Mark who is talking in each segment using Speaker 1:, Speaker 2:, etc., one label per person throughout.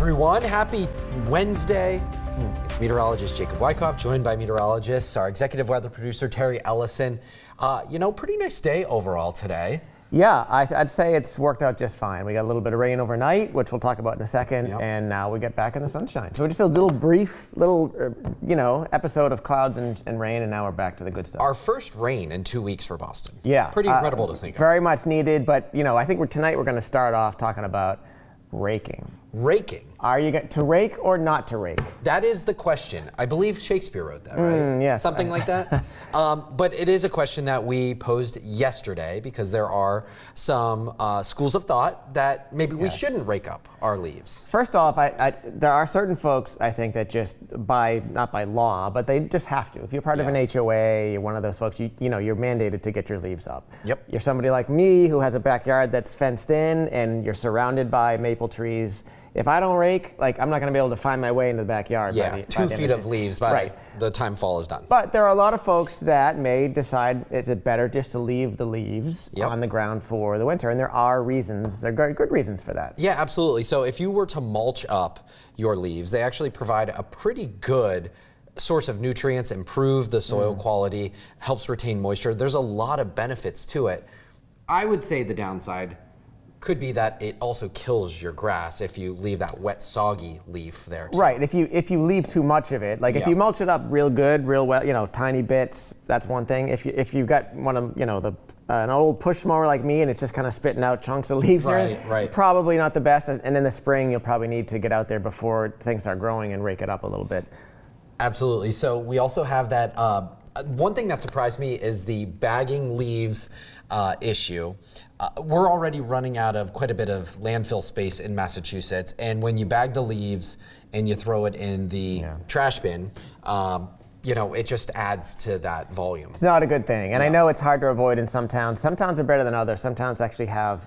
Speaker 1: everyone. Happy Wednesday. It's meteorologist Jacob Wycoff, joined by meteorologists, our executive weather producer, Terry Eliasen. Pretty nice day overall today.
Speaker 2: Yeah, I'd say it's worked out just fine. We got a little bit of rain overnight, which we'll talk about in a second, and now we get back in the sunshine. So just a little brief, episode of clouds and rain, and now we're back to the good stuff.
Speaker 1: Our first rain in 2 weeks for Boston.
Speaker 2: Yeah.
Speaker 1: Pretty incredible to think of.
Speaker 2: Very much needed, but, I think tonight we're going to start off talking about raking.
Speaker 1: Raking.
Speaker 2: Are you to rake or not to rake?
Speaker 1: That is the question. I believe Shakespeare wrote that, right?
Speaker 2: Yes.
Speaker 1: Something like that. But it is a question that we posed yesterday because there are some schools of thought that maybe we shouldn't rake up our leaves.
Speaker 2: First off, there are certain folks, I think, that just not by law, but they just have to. If you're part of an HOA, you're one of those folks, you're mandated to get your leaves up.
Speaker 1: Yep.
Speaker 2: You're somebody like me who has a backyard that's fenced in and you're surrounded by maple trees. If I don't rake, I'm not going to be able to find my way into the backyard.
Speaker 1: Yeah, 2 feet of leaves by the time fall is done.
Speaker 2: But there are a lot of folks that may decide it's better just to leave the leaves on the ground for the winter, and there are reasons, there are good reasons for that.
Speaker 1: Yeah, absolutely. So if you were to mulch up your leaves, they actually provide a pretty good source of nutrients, improve the soil quality, helps retain moisture. There's a lot of benefits to it. I would say the downside could be that it also kills your grass if you leave that wet, soggy leaf there too.
Speaker 2: Right. If you leave too much of it, if you mulch it up real good, real well, tiny bits, that's one thing. If you've got one of an old push mower like me and it's just kind of spitting out chunks of leaves, probably not the best. And in the spring, you'll probably need to get out there before things start growing and rake it up a little bit.
Speaker 1: Absolutely. So we also have that. One thing that surprised me is the bagging leaves issue. We're already running out of quite a bit of landfill space in Massachusetts, and when you bag the leaves and you throw it in the trash bin, it just adds to that volume.
Speaker 2: It's not a good thing, and I know it's hard to avoid in some towns. Some towns are better than others. Some towns actually have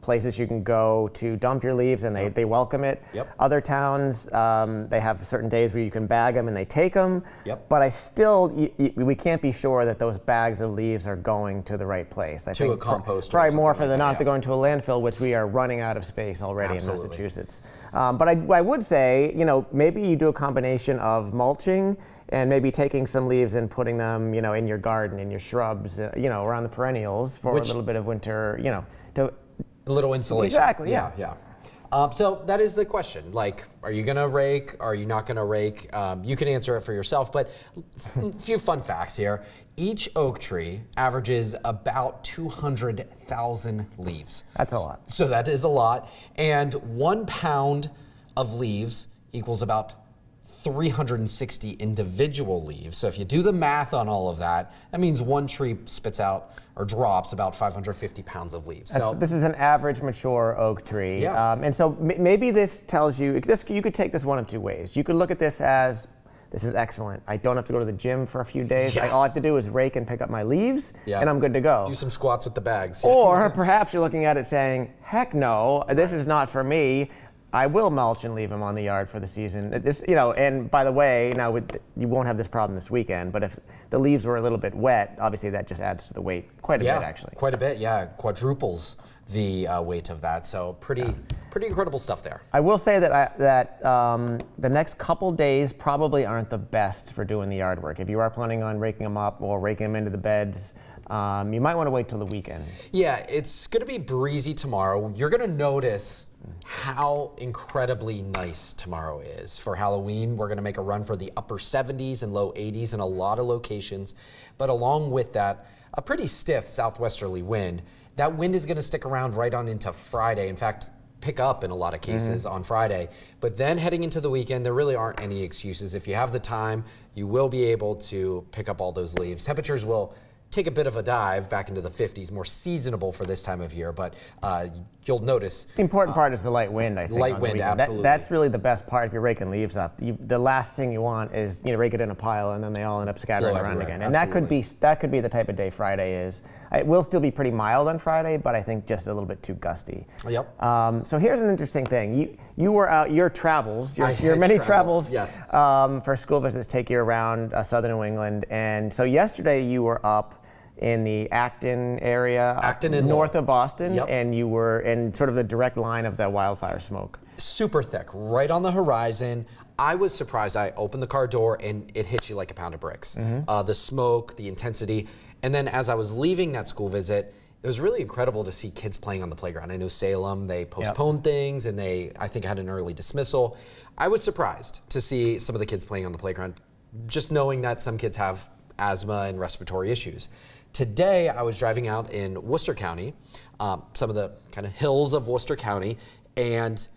Speaker 2: places you can go to dump your leaves, and they welcome it. Other towns, they have certain days where you can bag them and they take them. But we can't be sure that those bags of leaves are going to the right place. I think
Speaker 1: a composter.
Speaker 2: Probably more for not to go into a landfill, which we are running out of space already in Massachusetts. But I would say, maybe you do a combination of mulching and maybe taking some leaves and putting them, in your garden, in your shrubs, around the perennials for a little bit of winter,
Speaker 1: a little insulation.
Speaker 2: Exactly,
Speaker 1: yeah. So that is the question. Are you going to rake? Are you not going to rake? You can answer it for yourself, but a few fun facts here. Each oak tree averages about 200,000 leaves.
Speaker 2: That's a lot.
Speaker 1: So that is a lot. And 1 pound of leaves equals about 360 individual leaves. So if you do the math on all of that, that means one tree spits out or drops about 550 pounds of leaves. So
Speaker 2: this is an average mature oak tree. And so maybe this tells you, you could take this one of two ways. You could look at this as, this is excellent. I don't have to go to the gym for a few days. All I have to do is rake and pick up my leaves, and I'm good to go.
Speaker 1: Do some squats with the bags.
Speaker 2: Or perhaps you're looking at it saying, heck no, this is not for me. I will mulch and leave them on the yard for the season. And by the way, you won't have this problem this weekend, but if the leaves were a little bit wet, obviously that just adds to the weight quite a bit, actually.
Speaker 1: Quite a bit, quadruples the weight of that. So pretty incredible stuff there.
Speaker 2: I will say that the next couple days probably aren't the best for doing the yard work. If you are planning on raking them up or raking them into the beds, you might want to wait till the weekend.
Speaker 1: Yeah, it's going to be breezy tomorrow. You're going to notice how incredibly nice tomorrow is. For Halloween, we're going to make a run for the upper 70s and low 80s in a lot of locations. But along with that, a pretty stiff southwesterly wind. That wind is going to stick around right on into Friday. In fact, pick up in a lot of cases on Friday. But then heading into the weekend, there really aren't any excuses. If you have the time, you will be able to pick up all those leaves. Temperatures will take a bit of a dive back into the 50s, more seasonable for this time of year, but you'll notice.
Speaker 2: The important part is the light wind, I think.
Speaker 1: Light wind, absolutely.
Speaker 2: That's really the best part if you're raking leaves up. The last thing you want is rake it in a pile and then they all end up scattering around again. And that could be the type of day Friday is. It will still be pretty mild on Friday, but I think just a little bit too gusty.
Speaker 1: Yep.
Speaker 2: So here's an interesting thing. You were out, your travels, your many travels for school visits take you around southern New England. And so yesterday you were up in the Acton area,
Speaker 1: Acton and
Speaker 2: north of Boston,
Speaker 1: Yep.
Speaker 2: and you were in sort of the direct line of the wildfire smoke.
Speaker 1: Super thick, right on the horizon. I was surprised. I opened the car door and it hit you like a pound of bricks. The smoke, the intensity. And then as I was leaving that school visit, it was really incredible to see kids playing on the playground. I know Salem, they postponed things and I think had an early dismissal. I was surprised to see some of the kids playing on the playground, just knowing that some kids have asthma and respiratory issues. Today, I was driving out in Worcester County, some of the kind of hills of Worcester County, and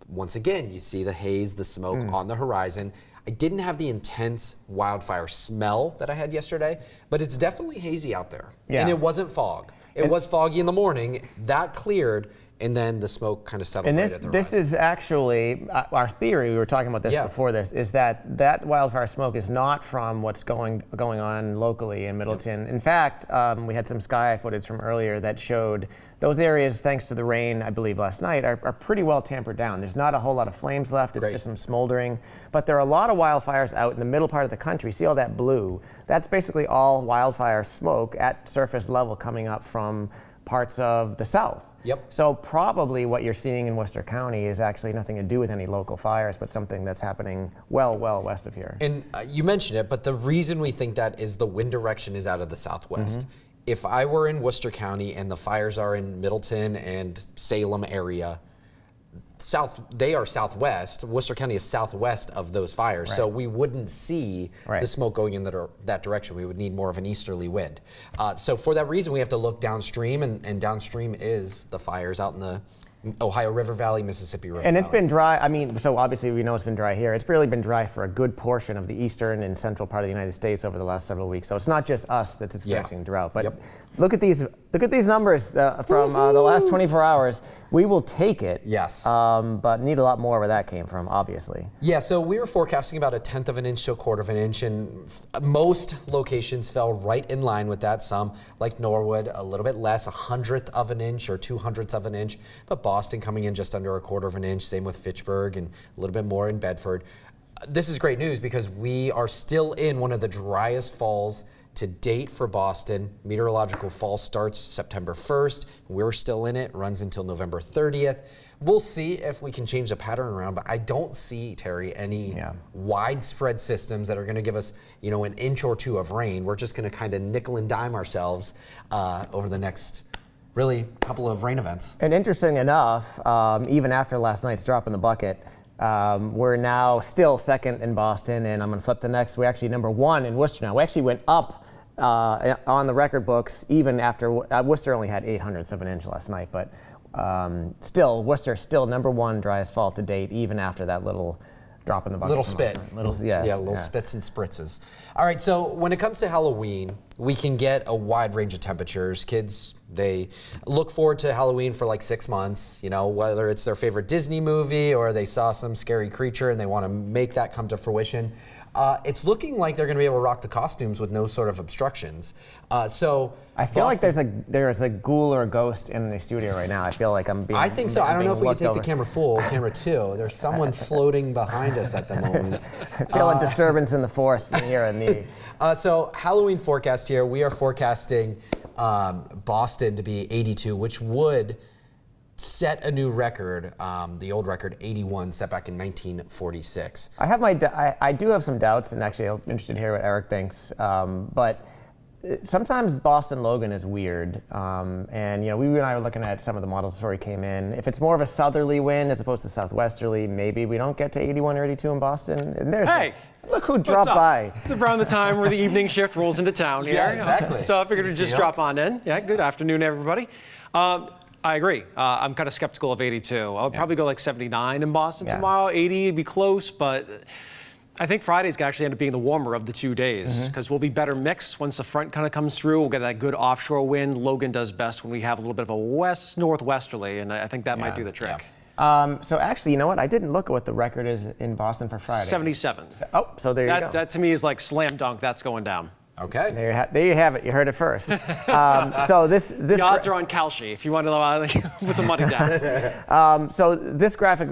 Speaker 1: once again, you see the haze, the smoke on the horizon. I didn't have the intense wildfire smell that I had yesterday, but it's definitely hazy out there. And it wasn't fog. It was foggy in the morning. That cleared, and then the smoke kind of settled
Speaker 2: and
Speaker 1: right at the
Speaker 2: this
Speaker 1: horizon.
Speaker 2: is actually our theory. We were talking about this before this. Is that wildfire smoke is not from what's going on locally in Middleton. In fact, we had some sky footage from earlier that showed those areas, thanks to the rain, I believe last night, are pretty well tampered down. There's not a whole lot of flames left. It's just some smoldering. But there are a lot of wildfires out in the middle part of the country. See all that blue? That's basically all wildfire smoke at surface level coming up from parts of the south. So probably what you're seeing in Worcester County is actually nothing to do with any local fires, but something that's happening well west of here.
Speaker 1: And you mentioned it, but the reason we think that is the wind direction is out of the southwest. If I were in Worcester County and the fires are in Middleton and Salem area, they are southwest. Worcester County is southwest of those fires, so we wouldn't see the smoke going in that direction. We would need more of an easterly wind. So for that reason, we have to look downstream, and downstream is the fires out in the Ohio River Valley, Mississippi River
Speaker 2: And it's been dry. I mean, so obviously we know it's been dry here. It's really been dry for a good portion of the eastern and central part of the United States over the last several weeks. So it's not just us that's experiencing drought. But look at these numbers from the last 24 hours. We will take it. But need a lot more where that came from, obviously.
Speaker 1: Yeah, so we were forecasting about 1/10 of an inch to 1/4 of an inch, and most locations fell right in line with that. Some, like Norwood, a little bit less, 1/100 of an inch or 2/100 of an inch. But Boston coming in just under 1/4 of an inch, same with Fitchburg, and a little bit more in Bedford. This is great news because we are still in one of the driest falls to date for Boston. Meteorological fall starts September 1st. We're still in it, runs until November 30th. We'll see if we can change the pattern around, but I don't see, Terry, any widespread systems that are going to give us, an inch or two of rain. We're just going to kind of nickel and dime ourselves over the next really couple of rain events.
Speaker 2: And interesting enough, even after last night's drop in the bucket, we're now still second in Boston, and I'm going to flip the next. We're actually number 1 in Worcester now. We actually went up on the record books even after Worcester only had 0.08 of an inch last night, but still Worcester still number 1 driest fall to date, even after that little drop in the bucket.
Speaker 1: Little spit.
Speaker 2: Little
Speaker 1: spits and spritzes. All right, so when it comes to Halloween, we can get a wide range of temperatures. Kids, they look forward to Halloween for like 6 months, whether it's their favorite Disney movie or they saw some scary creature and they want to make that come to fruition. It's looking like they're going to be able to rock the costumes with no sort of obstructions. So
Speaker 2: I feel like there's a ghoul or a ghost in the studio right now. I feel like I'm being.
Speaker 1: I think so. I don't know if we can take the camera full, camera 2. There's someone floating behind us at the moment.
Speaker 2: I feel a disturbance in the force here in the.
Speaker 1: So Halloween forecast here. We are forecasting Boston to be 82, which would set a new record, the old record 81 set back in 1946.
Speaker 2: I do have some doubts, and actually I'm interested to hear what Eric thinks, but sometimes Boston Logan is weird, and we and I were looking at some of the models before he came in. If it's more of a southerly wind as opposed to southwesterly, maybe we don't get to 81 or 82 in Boston. And look who dropped by.
Speaker 3: It's around the time where the evening shift rolls into town here.
Speaker 1: Yeah, exactly.
Speaker 3: So I figured we'd just drop on in. Yeah, good afternoon, everybody. I agree. I'm kind of skeptical of 82. I would probably go like 79 in Boston tomorrow. 80 would be close, but I think Friday's going to actually end up being the warmer of the 2 days because we'll be better mixed once the front kind of comes through. We'll get that good offshore wind. Logan does best when we have a little bit of a west-northwesterly, and I think that might do the trick.
Speaker 2: So actually, you know what? I didn't look at what the record is in Boston for Friday.
Speaker 3: 77.
Speaker 2: So there you go.
Speaker 3: That to me is like slam dunk. That's going down.
Speaker 1: Okay.
Speaker 2: There you have it. You heard it first. So this
Speaker 3: the odds are on Kalshi if you want to put some money down.
Speaker 2: So this graphic,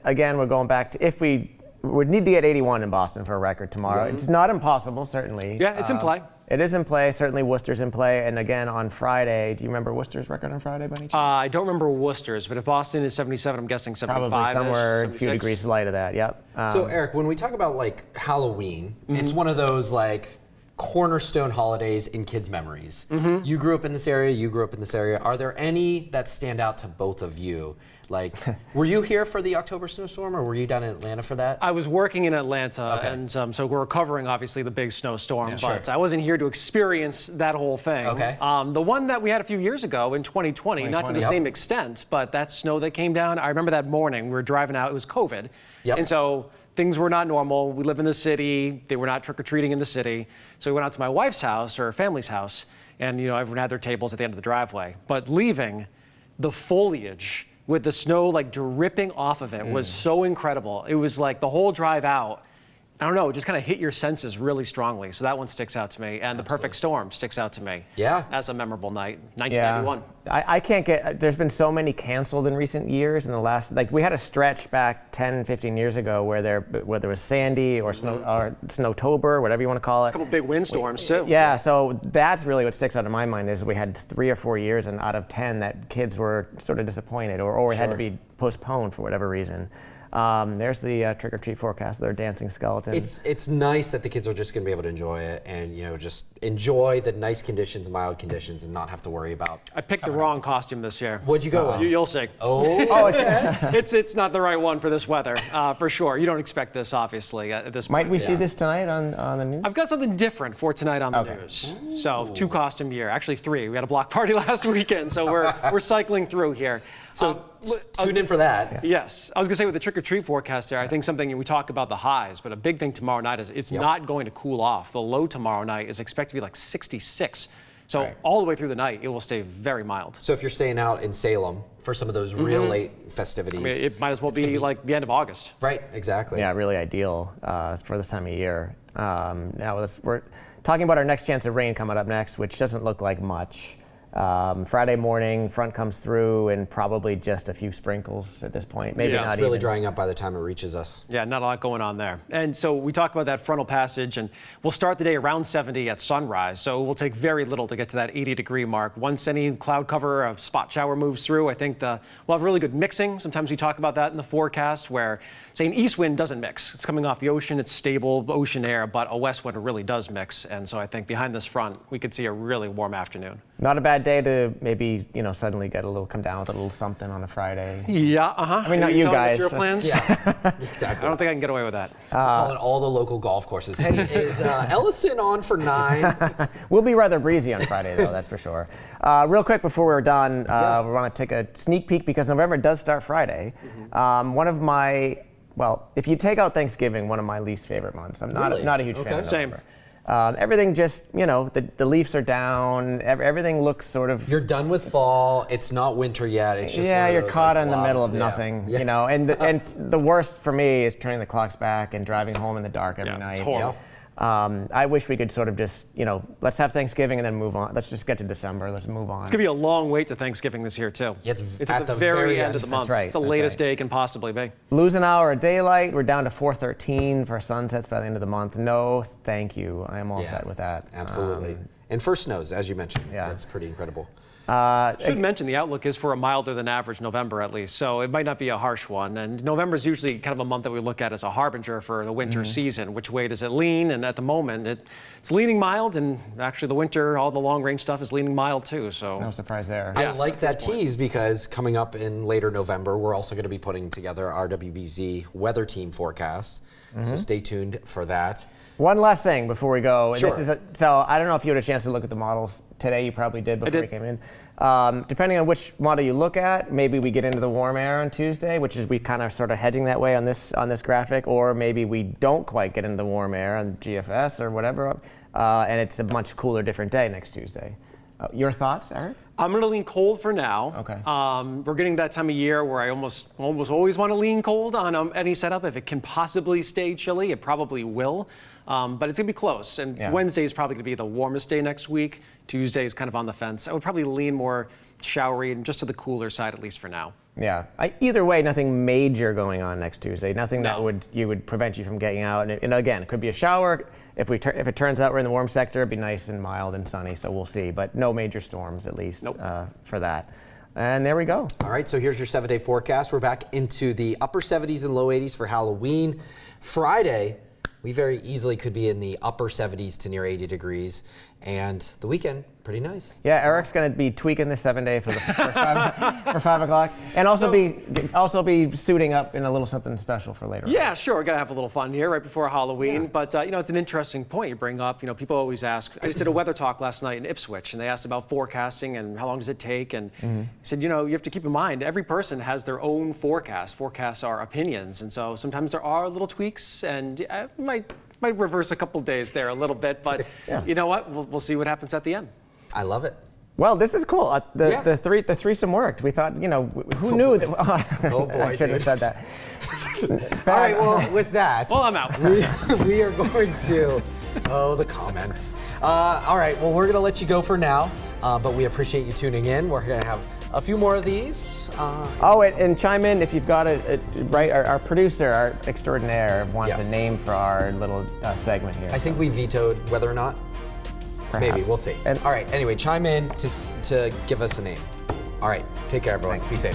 Speaker 2: again, we're going back to if we would need to get 81 in Boston for a record tomorrow. It's not impossible, certainly.
Speaker 3: Yeah, it's in play.
Speaker 2: It is in play. Certainly Worcester's in play. And again, on Friday, do you remember Worcester's record on Friday by any chance?
Speaker 3: I don't remember Worcester's, but if Boston is 77, I'm guessing 75.
Speaker 2: Probably somewhere a few degrees light of that, yep.
Speaker 1: So Eric, when we talk about like Halloween, it's one of those like cornerstone holidays in kids' memories. You grew up in this area, you grew up in this area. Are there any that stand out to both of you? Like, were you here for the October snowstorm, or were you down in Atlanta for that?
Speaker 3: I was working in Atlanta, and so we're covering, obviously, the big snowstorm,
Speaker 1: Sure.
Speaker 3: but I wasn't here to experience that whole thing.
Speaker 1: Okay.
Speaker 3: The one that we had a few years ago in 2020, not to the same extent, but that snow that came down, I remember that morning, we were driving out, it was COVID, and so things were not normal. We live in the city, they were not trick-or-treating in the city, so we went out to my wife's house, or her family's house, and everyone had their tables at the end of the driveway. But leaving, the foliage with the snow like dripping off of it was so incredible. It was like the whole drive out, I don't know, it just kind of hit your senses really strongly. So that one sticks out to me. And the perfect storm sticks out to me.
Speaker 1: Yeah.
Speaker 3: As a memorable night, 1991.
Speaker 2: Yeah. I can't get, there's been so many canceled in recent years in the last, like we had a stretch back 10, 15 years ago where there was Sandy or Snowtober, whatever you want to call it.
Speaker 3: A couple big windstorms too.
Speaker 2: Yeah, so that's really what sticks out in my mind is we had 3 or 4 years and out of 10 that kids were sort of disappointed or had to be postponed for whatever reason. There's the trick-or-treat forecast. They're dancing skeletons.
Speaker 1: It's nice that the kids are just going to be able to enjoy it and just enjoy the nice conditions, mild conditions, and not have to worry about.
Speaker 3: I picked the wrong costume this year.
Speaker 1: What'd you go with?
Speaker 3: You'll see.
Speaker 1: Oh,
Speaker 3: It's not the right one for this weather, for sure. You don't expect this, obviously, at this point.
Speaker 2: Might we see this tonight on the news?
Speaker 3: I've got something different for tonight on the news. So 2 costume year, actually 3. We had a block party last weekend, so we're cycling through here.
Speaker 1: So tune in for that.
Speaker 3: Yes, I was gonna say with the trick-or-treat forecast there, I think something we talk about the highs, but a big thing tomorrow night is it's not going to cool off. The low tomorrow night is expected to be like 66. So all the way through the night, it will stay very mild.
Speaker 1: So if you're staying out in Salem for some of those real late festivities,
Speaker 3: I mean, it might as well be like the end of August.
Speaker 1: Right, exactly.
Speaker 2: Yeah, really ideal for this time of year. Now we're talking about our next chance of rain coming up next, which doesn't look like much. Friday morning, front comes through and probably just a few sprinkles at this point. Maybe not
Speaker 1: it's really
Speaker 2: even.
Speaker 1: drying up by the time it reaches us.
Speaker 3: Yeah, not a lot going on there. And so we talk about that frontal passage, and we'll start the day around 70 at sunrise. So it will take very little to get to that 80-degree mark. Once any cloud cover, a spot shower moves through, I think we'll have really good mixing. Sometimes we talk about that in the forecast where, say, an east wind doesn't mix. It's coming off the ocean, it's stable ocean air, but a west wind really does mix. And so I think behind this front, we could see a really warm afternoon.
Speaker 2: Not a bad day to maybe, suddenly come down with a little something on a Friday.
Speaker 3: Yeah,
Speaker 2: I mean, not you guys.
Speaker 3: Your plans?
Speaker 1: Yeah, exactly.
Speaker 3: I don't think I can get away with that.
Speaker 1: Calling all the local golf courses. Hey, is Ellison on for 9?
Speaker 2: We'll be rather breezy on Friday, though, that's for sure. Real quick before we're done, we want to take a sneak peek because November does start Friday. One of my, if you take out Thanksgiving, one of my least favorite months. I'm not a huge fan of November. Everything just, the leaves are down. Everything looks sort of.
Speaker 1: You're done with fall. It's not winter yet. It's just
Speaker 2: you're caught in the middle of nothing. And the worst for me is turning the clocks back and driving home in the dark every night.
Speaker 3: It's horrible.
Speaker 2: I wish we could sort of just, let's have Thanksgiving and then move on. Let's just get to December. Let's move on.
Speaker 3: It's going to be a long wait to Thanksgiving this year, too.
Speaker 1: Yeah,
Speaker 3: it's at the very end of the month.
Speaker 2: That's right.
Speaker 3: It's the latest day it can possibly be.
Speaker 2: Lose an hour of daylight. We're down to 4:13 for sunsets by the end of the month. No, thank you. I am all set with that.
Speaker 1: Absolutely. And first snows, as you mentioned. That's pretty incredible.
Speaker 3: Should mention the outlook is for a milder than average November at least, so it might not be a harsh one. And November is usually kind of a month that we look at as a harbinger for the winter season. Which way does it lean? And at the moment, it's leaning mild, and actually the winter, all the long range stuff is leaning mild too. So
Speaker 2: no surprise there.
Speaker 1: I like that tease because coming up in later November, we're also going to be putting together our WBZ weather team forecast. So stay tuned for that.
Speaker 2: One last thing before we go.
Speaker 1: Sure.
Speaker 2: So I don't know if you had a chance to look at the models today. You probably did before you came in. Depending on which model you look at, maybe we get into the warm air on Tuesday, which is we kind of sort of hedging that way on this graphic, or maybe we don't quite get into the warm air on GFS or whatever, and it's a much cooler, different day next Tuesday. Your thoughts, Eric?
Speaker 3: I'm going to lean cold for now.
Speaker 2: Okay.
Speaker 3: We're getting that time of year where I almost always want to lean cold on any setup. If it can possibly stay chilly, it probably will. But it's going to be close. And Wednesday is probably going to be the warmest day next week. Tuesday is kind of on the fence. I would probably lean more showery and just to the cooler side, at least for now.
Speaker 2: Yeah. Either way, nothing major going on next Tuesday. Nothing that would prevent you from getting out. And again, it could be a shower. If it turns out we're in the warm sector, it'd be nice and mild and sunny, so we'll see. But no major storms, at least, for that. And there we go.
Speaker 1: All right, so here's your 7-day forecast. We're back into the upper 70s and low 80s for Halloween. Friday, we very easily could be in the upper 70s to near 80 degrees. And the weekend, pretty nice.
Speaker 2: Yeah, Eric's going to be tweaking the 7-day for 5 o'clock, and also be suiting up in a little something special for later.
Speaker 3: Yeah, sure. We're gonna have a little fun here right before Halloween. Yeah. But you know, it's an interesting point you bring up. You know, people always ask. I just did a weather talk last night in Ipswich, and they asked about forecasting and how long does it take. And he said, you know, you have to keep in mind every person has their own forecast. Forecasts are opinions, and so sometimes there are little tweaks, and might reverse a couple days there a little bit. But you know what? We'll see what happens at the end.
Speaker 1: I love it.
Speaker 2: Well, this is cool. The threesome worked. We thought, you know, who knew that?
Speaker 1: Oh boy,
Speaker 2: I shouldn't have said that.
Speaker 1: All right, well, with that,
Speaker 3: well, I'm out.
Speaker 1: we are going to, the comments. All right, well, we're going to let you go for now, but we appreciate you tuning in. We're going to have a few more of these.
Speaker 2: And chime in if you've got our producer, our extraordinaire, wants a name for our little segment here.
Speaker 1: I think we vetoed whether or not.
Speaker 2: Perhaps.
Speaker 1: Maybe, we'll see. All right, anyway, chime in to give us a name. All right, take care, everyone. Be safe.